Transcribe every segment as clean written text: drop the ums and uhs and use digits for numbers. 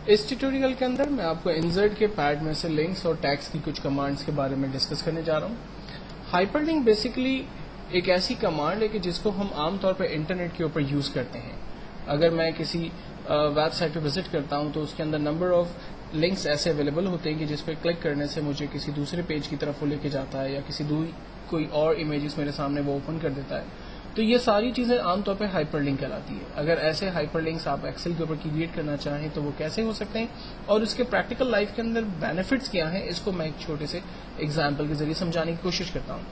इस ट्यूटोरियल के अंदर मैं आपको इंसर्ट के पैड में से लिंक्स और टैग्स की कुछ कमांड्स के बारे में डिस्कस करने जा रहा हूँ। हाइपरलिंक बेसिकली एक ऐसी कमांड है कि जिसको हम आमतौर पर इंटरनेट के ऊपर यूज करते हैं। अगर मैं किसी वेबसाइट पे विजिट करता हूँ तो उसके अंदर नंबर ऑफ लिंक्स ऐसे अवेलेबल होते हैं कि जिस पर क्लिक करने से मुझे किसी दूसरे पेज की तरफ वो लेके जाता है या कोई और इमेजेस मेरे सामने वो ओपन कर देता है। तो ये सारी चीजें आमतौर पे हाइपरलिंक कहलाती है। अगर ऐसे हाइपरलिंक्स आप एक्सेल के ऊपर क्रिएट करना चाहें तो वो कैसे हो सकते हैं और उसके प्रैक्टिकल लाइफ के अंदर बेनिफिट्स क्या हैं, इसको मैं एक छोटे से एग्जाम्पल के जरिए समझाने की कोशिश करता हूँ।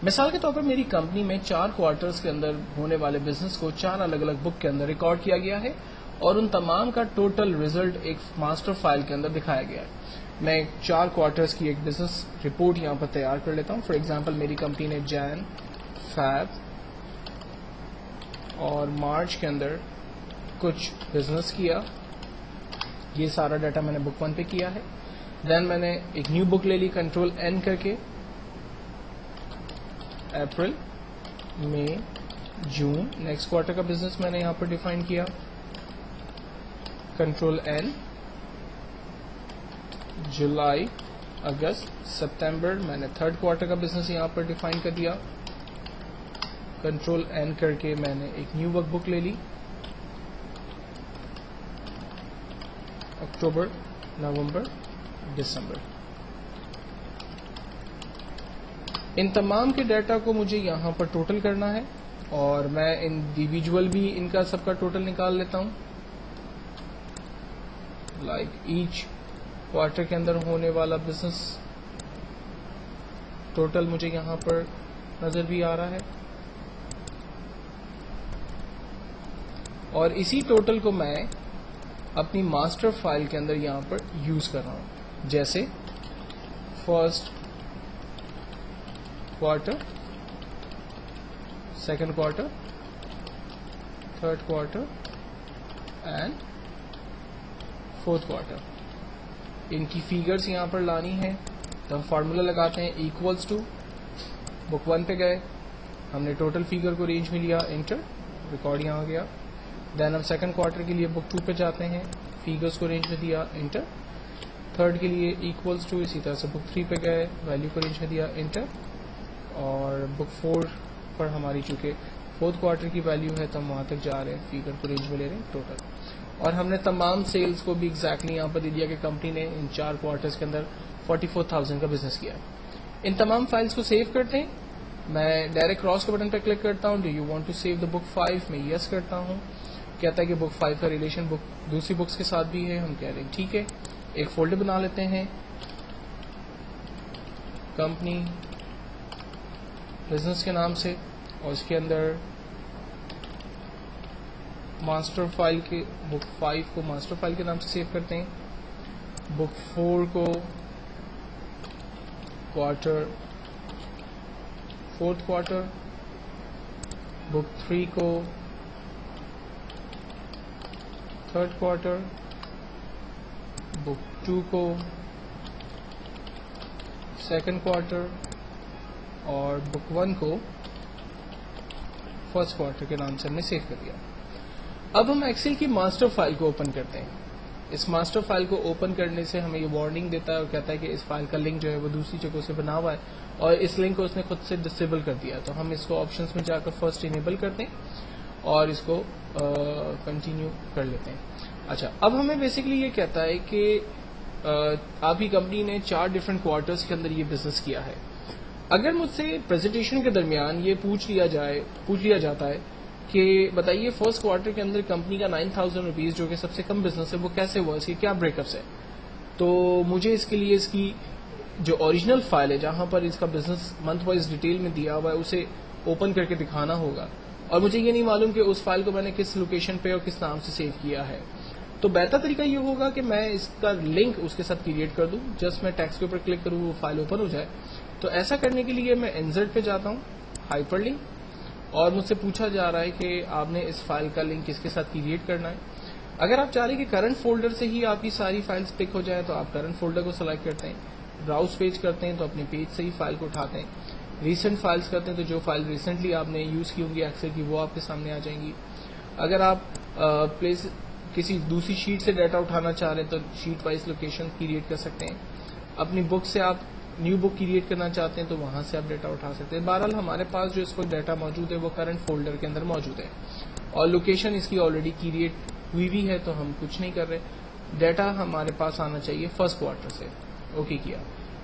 मिसाल के तौर पर मेरी कंपनी में 4 क्वार्टर्स के अंदर होने वाले बिजनेस को 4 अलग अलग बुक के अंदर रिकॉर्ड किया गया है और उन तमाम का टोटल रिजल्ट एक मास्टर फाइल के अंदर दिखाया गया है। मैं 4 क्वार्टर्स की एक बिजनेस रिपोर्ट यहाँ पर तैयार कर लेता हूँ। फॉर एग्जाम्पल मेरी कंपनी ने जैन, फैब और मार्च के अंदर कुछ बिजनेस किया। ये सारा डाटा मैंने बुक 1 पे किया है। देन मैंने एक न्यू बुक ले ली कंट्रोल N करके, अप्रैल, मई, जून, नेक्स्ट क्वार्टर का बिजनेस मैंने यहाँ पर डिफाइन किया, कंट्रोल N, जुलाई, अगस्त, सितंबर, मैंने थर्ड क्वार्टर का बिजनेस यहाँ पर डिफाइन कर दिया, कंट्रोल N करके मैंने एक न्यू वर्कबुक ले ली, अक्टूबर, नवंबर, दिसंबर। इन तमाम के डाटा को मुझे यहाँ पर टोटल करना है और मैं इंडिविजुअल भी इनका सबका टोटल निकाल लेता हूँ। लाइक ईच क्वार्टर के अंदर होने वाला बिजनेस टोटल मुझे यहाँ पर नजर भी आ रहा है और इसी टोटल को मैं अपनी मास्टर फाइल के अंदर यहाँ पर यूज कर रहा हूँ। जैसे first quarter, second quarter, third quarter and fourth quarter. इनकी फिगर्स यहाँ पर लानी है तो हम फार्मूला लगाते हैं इक्वल्स टू, बुक 1 पे गए, हमने टोटल फिगर को रेंज में लिया, इंटर, रिकॉर्ड यहाँ आ गया। देन हम सेकंड क्वार्टर के लिए बुक 2 पे जाते हैं, फिगर्स को रेंज में दिया, इंटर, थर्ड के लिए इक्वल्स टू, इसी तरह से बुक 3 पे गए, वैल्यू को रेंज में दिया, इंटर, और बुक 4 पर हमारी चूंकि फोर्थ क्वार्टर की वैल्यू है तो हम वहां तक जा रहे हैं, फिगर को रेंज में ले रहे हैं टोटल। और हमने तमाम सेल्स को भी एग्जैक्टली यहाँ पर दे दिया कि कंपनी ने इन 4 क्वार्टर्स के अंदर 44,000 का बिजनेस किया। इन तमाम फाइल्स को सेव करते हैं। मैं डायरेक्ट क्रॉस के बटन पर क्लिक करता हूँ, do you want to save the book 5, मैं यस करता हूँ। कहता है कि बुक 5 का रिलेशन बुक दूसरी बुक्स के साथ भी है, हम कह रहे हैं ठीक है। एक फोल्डर बना लेते हैं, कंपनी बिजनेस के नाम से, और इसके अंदर मास्टर फाइल के बुक 5 को मास्टर फाइल के नाम से सेव करते हैं, बुक 4 को क्वार्टर, फोर्थ क्वार्टर, बुक 3 को थर्ड क्वार्टर, बुक 2 को सेकंड क्वार्टर और बुक 1 को फर्स्ट क्वार्टर के नाम से हमने सेव कर दिया। अब हम एक्सेल की मास्टर फाइल को ओपन करते हैं। इस मास्टर फाइल को ओपन करने से हमें ये वार्निंग देता है और कहता है कि इस फाइल का लिंक जो है वो दूसरी जगह से बना हुआ है और इस लिंक को उसने खुद से डिसेबल कर दिया। तो हम इसको ऑप्शंस में जाकर फर्स्ट इनेबल करते हैं और इसको कंटिन्यू कर लेते हैं। अच्छा, अब हमें बेसिकली ये कहता है कि आपकी कंपनी ने 4 डिफरेंट क्वार्टर्स के अंदर ये बिजनेस किया है। अगर मुझसे प्रेजेंटेशन के दरमियान ये पूछ लिया जाता है कि बताइए फर्स्ट क्वार्टर के अंदर कंपनी का 9,000 रुपीज जो कि सबसे कम बिजनेस है वो कैसे हुआ, इसके क्या ब्रेकअप्स है, तो मुझे इसके लिए इसकी जो ओरिजिनल फाइल है जहां पर इसका बिजनेस मंथ वाइज डिटेल में दिया हुआ है उसे ओपन करके दिखाना होगा और मुझे ये नहीं मालूम कि उस फाइल को मैंने किस लोकेशन पे और किस नाम से सेव किया है। तो बेहतर तरीका ये होगा कि मैं इसका लिंक उसके साथ क्रिएट कर दूं, जस्ट मैं टेक्स्ट के ऊपर क्लिक करूं वो फाइल ओपन हो जाए। तो ऐसा करने के लिए मैं इंसर्ट पे जाता हूं, हाइपरलिंक, और मुझसे पूछा जा रहा है कि आपने इस फाइल का लिंक किसके साथ क्रिएट करना है। अगर आप चाह रहे हैं कि करंट फोल्डर से ही आपकी सारी फाइल्स पिक हो जाए तो आप करंट फोल्डर को सिलेक्ट करते हैं, ब्राउज पेज करते हैं तो अपने पेज से ही फाइल को उठाते हैं, रीसेंट फाइल्स करते हैं तो जो फाइल रिसेंटली आपने यूज की होंगी एक्सेल की वो आपके सामने आ जाएंगी। अगर आप प्लेस किसी दूसरी शीट से डाटा उठाना चाह रहे हैं तो शीट वाइज लोकेशन क्रिएट कर सकते हैं। अपनी बुक से आप न्यू बुक क्रिएट करना चाहते हैं तो वहां से आप डाटा उठा सकते हैं। बहरहाल हमारे पास जो इस वक्त डाटा मौजूद है वो करंट फोल्डर के अंदर मौजूद है और लोकेशन इसकी ऑलरेडी क्रिएट हुई भी है, तो हम कुछ नहीं कर रहे। डाटा हमारे पास आना चाहिए फर्स्ट क्वार्टर से। ओके किया,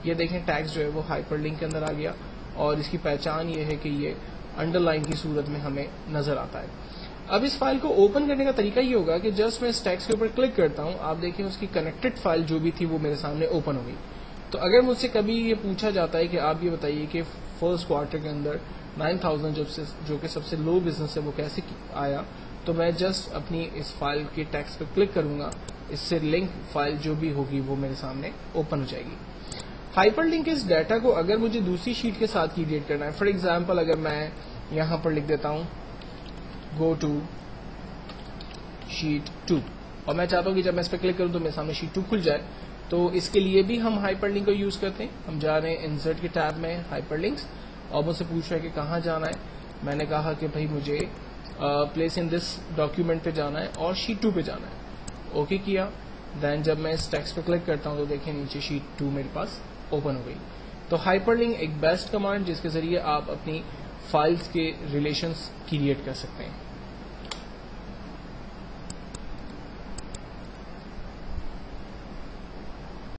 ये देखें टैग्स जो है वो हाइपरलिंक के अंदर आ गया और इसकी पहचान ये है कि ये अंडरलाइन की सूरत में हमें नजर आता है। अब इस फाइल को ओपन करने का तरीका ये होगा कि जस्ट मैं इस टेक्स्ट के ऊपर क्लिक करता हूं, आप देखें उसकी कनेक्टेड फाइल जो भी थी वो मेरे सामने ओपन हो गई। तो अगर मुझसे कभी ये पूछा जाता है कि आप ये बताइए कि फर्स्ट क्वार्टर के अंदर 9000 जो कि सबसे लो बिजनेस है वो कैसे आया, तो मैं जस्ट अपनी इस फाइल के टेक्स्ट पर क्लिक करूंगा, इससे लिंक फाइल जो भी होगी वो मेरे सामने ओपन हो जाएगी। हाइपरलिंक इस डाटा को अगर मुझे दूसरी शीट के साथ क्रिएट करना है, फॉर एग्जांपल अगर मैं यहां पर लिख देता हूं गो टू शीट 2 और मैं चाहता हूं कि जब मैं इस पर क्लिक करूं तो मेरे सामने शीट 2 खुल जाए, तो इसके लिए भी हम हाइपरलिंक को यूज करते हैं। हम जा रहे हैं इंसर्ट के टैब में हाइपरलिंक्स और मुझसे पूछ रहा है कि कहाँ जाना है। मैंने कहा कि भाई मुझे प्लेस इन दिस डॉक्यूमेंट पे जाना है और शीट 2 पे जाना है। ओके किया, देन जब मैं इस टेक्स्ट पे क्लिक करता हूं तो देखिए नीचे शीट 2 मेरे पास ओपन हो गई। तो हाइपरलिंक एक बेस्ट कमांड जिसके जरिए आप अपनी फाइल्स के रिलेशंस क्रिएट कर सकते हैं।